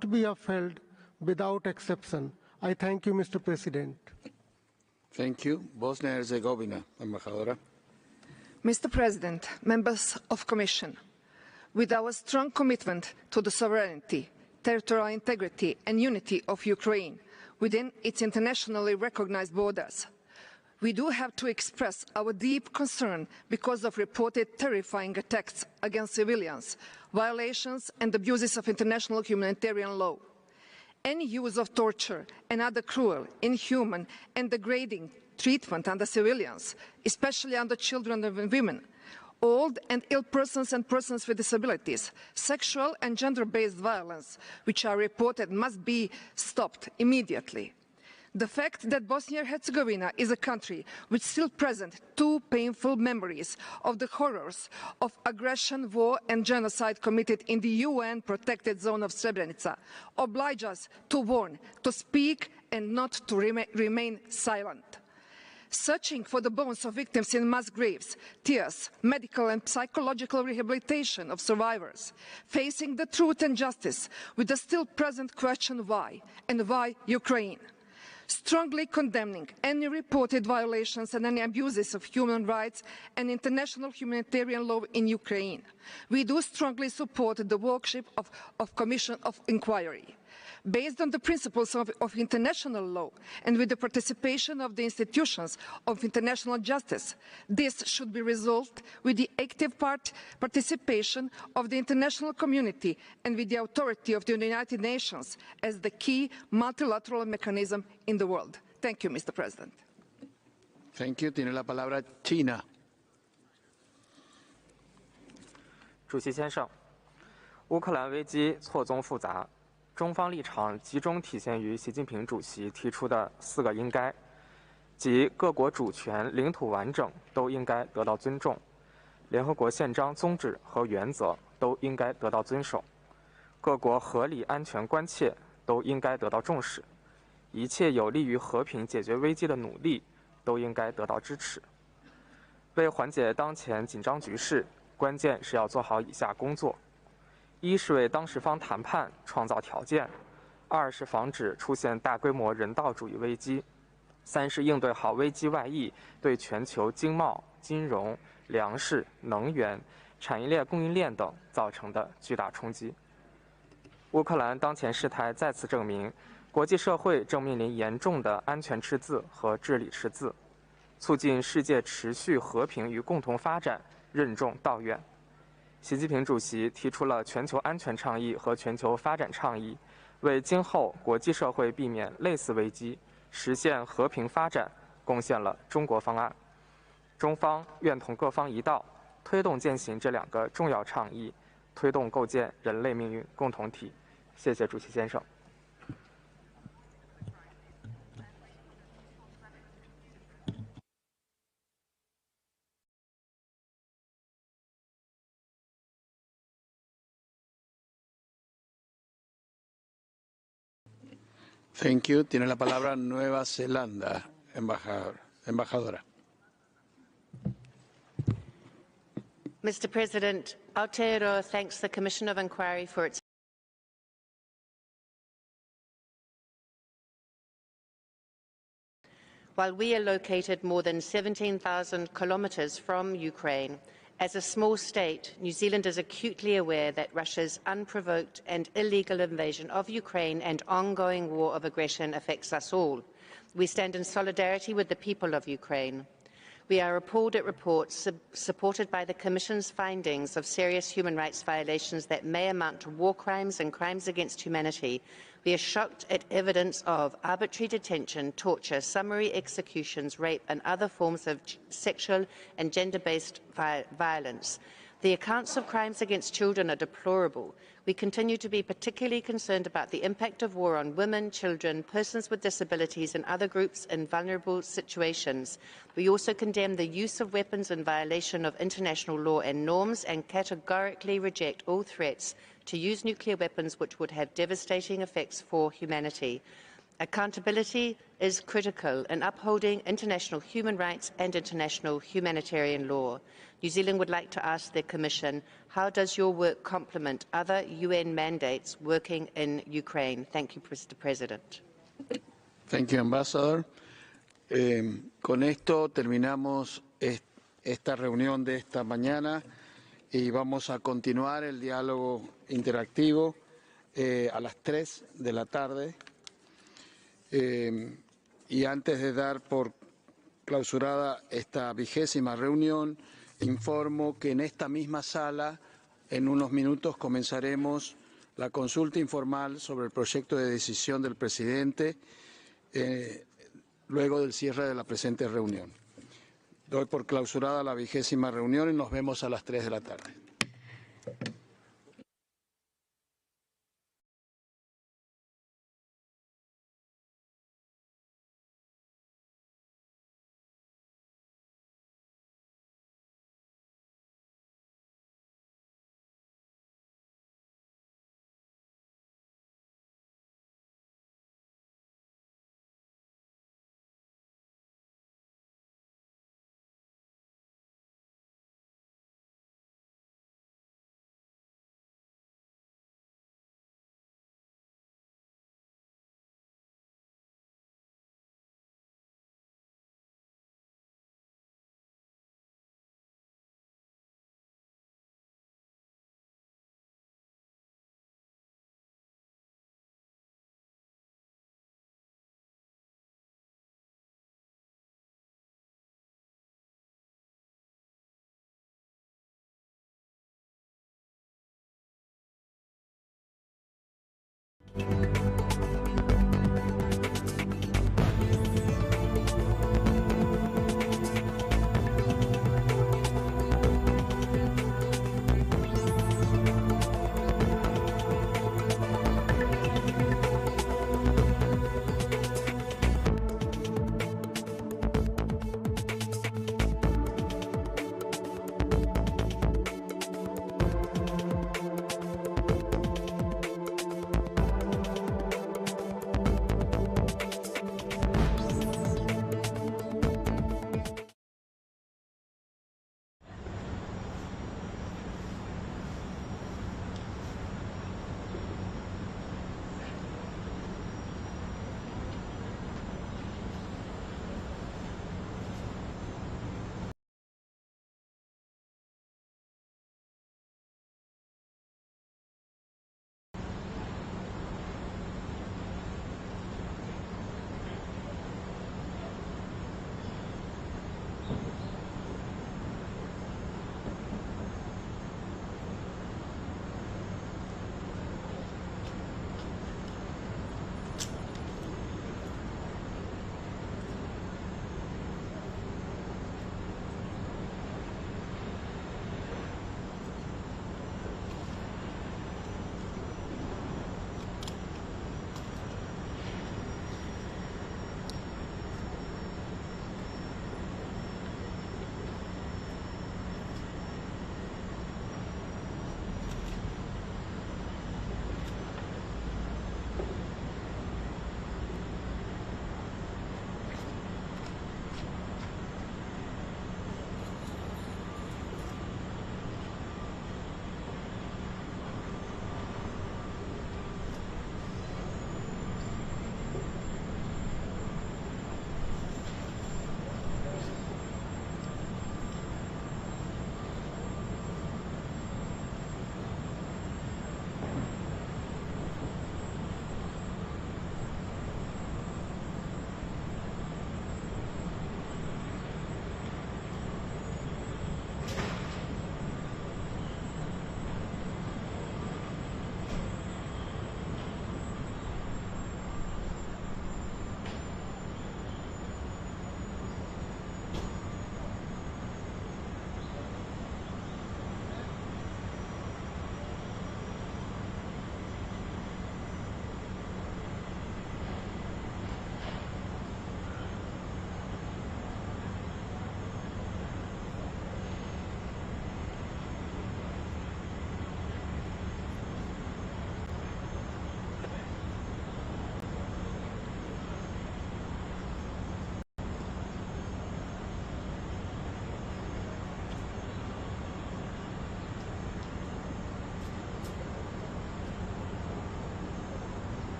to be upheld without exception. I thank you, Mr. President. Thank you. Bosnia and Herzegovina, Embajadora. Mr. President, members of Commission, with our strong commitment to the sovereignty, territorial integrity and unity of Ukraine within its internationally recognized borders, we do have to express our deep concern because of reported terrifying attacks against civilians, violations and abuses of international humanitarian law. Any use of torture and other cruel, inhuman and degrading treatment under civilians, especially under children and women, old and ill persons and persons with disabilities, sexual and gender-based violence, which are reported, must be stopped immediately. The fact that Bosnia and Herzegovina is a country which still presents two painful memories of the horrors of aggression, war and genocide committed in the UN protected zone of Srebrenica oblige us to warn, to speak and not to remain silent. Searching for the bones of victims in mass graves, tears, medical and psychological rehabilitation of survivors, facing the truth and justice with the still present question why, and why Ukraine. Strongly condemning any reported violations and any abuses of human rights and international humanitarian law in Ukraine. We do strongly support the workshop of Commission of Inquiry. Based on the principles of international law and with the participation of the institutions of international justice, this should be resolved with the active participation of the international community and with the authority of the United Nations as the key multilateral mechanism in the world. Thank you, Mr. President. Thank you. Tiene la palabra China. 主席先生，乌克兰危机错综复杂。 中方立场集中体现于习近平主席提出的4个应该，即各国主权、领土完整都应该得到尊重，联合国宪章宗旨和原则都应该得到遵守，各国合理安全关切都应该得到重视，一切有利于和平解决危机的努力都应该得到支持。为缓解当前紧张局势，关键是要做好以下工作。 一是为当事方谈判创造条件，二是防止出现大规模人道主义危机，三是应对好危机外溢对全球经贸、金融、粮食、能源、产业链供应链等造成的巨大冲击。乌克兰当前事态再次证明，国际社会正面临严重的安全赤字和治理赤字，促进世界持续和平与共同发展任重道远。 习近平主席提出了全球安全倡议和全球发展倡议，为今后国际社会避免类似危机、实现和平发展贡献了中国方案。中方愿同各方一道，推动践行这2个重要倡议，推动构建人类命运共同体。谢谢主席先生。 Thank you. Tiene la palabra Nueva Zelanda, embajadora. Mr. President, Aotearoa thanks the Commission of Inquiry for its while we are located more than 17,000 kilometres from Ukraine, as a small state, New Zealand is acutely aware that Russia's unprovoked and illegal invasion of Ukraine and ongoing war of aggression affects us all. We stand in solidarity with the people of Ukraine. We are appalled at reports supported by the Commission's findings of serious human rights violations that may amount to war crimes and crimes against humanity. We are shocked at evidence of arbitrary detention, torture, summary executions, rape and other forms of sexual and gender-based violence. The accounts of crimes against children are deplorable. We continue to be particularly concerned about the impact of war on women, children, persons with disabilities and other groups in vulnerable situations. We also condemn the use of weapons in violation of international law and norms and categorically reject all threats to use nuclear weapons which would have devastating effects for humanity. Accountability is critical in upholding international human rights and international humanitarian law. New Zealand would like to ask the Commission, how does your work complement other UN mandates working in Ukraine? Thank you, Mr. President. Thank you, Ambassador. Con esto terminamos esta reunión de esta mañana y vamos a continuar el diálogo interactivo a las 3 de la tarde. Y antes de dar por clausurada esta 20ª reunión, informo que en esta misma sala, en unos minutos, comenzaremos la consulta informal sobre el proyecto de decisión del presidente luego del cierre de la presente reunión. Doy por clausurada la 20ª reunión y nos vemos a las 3 de la tarde.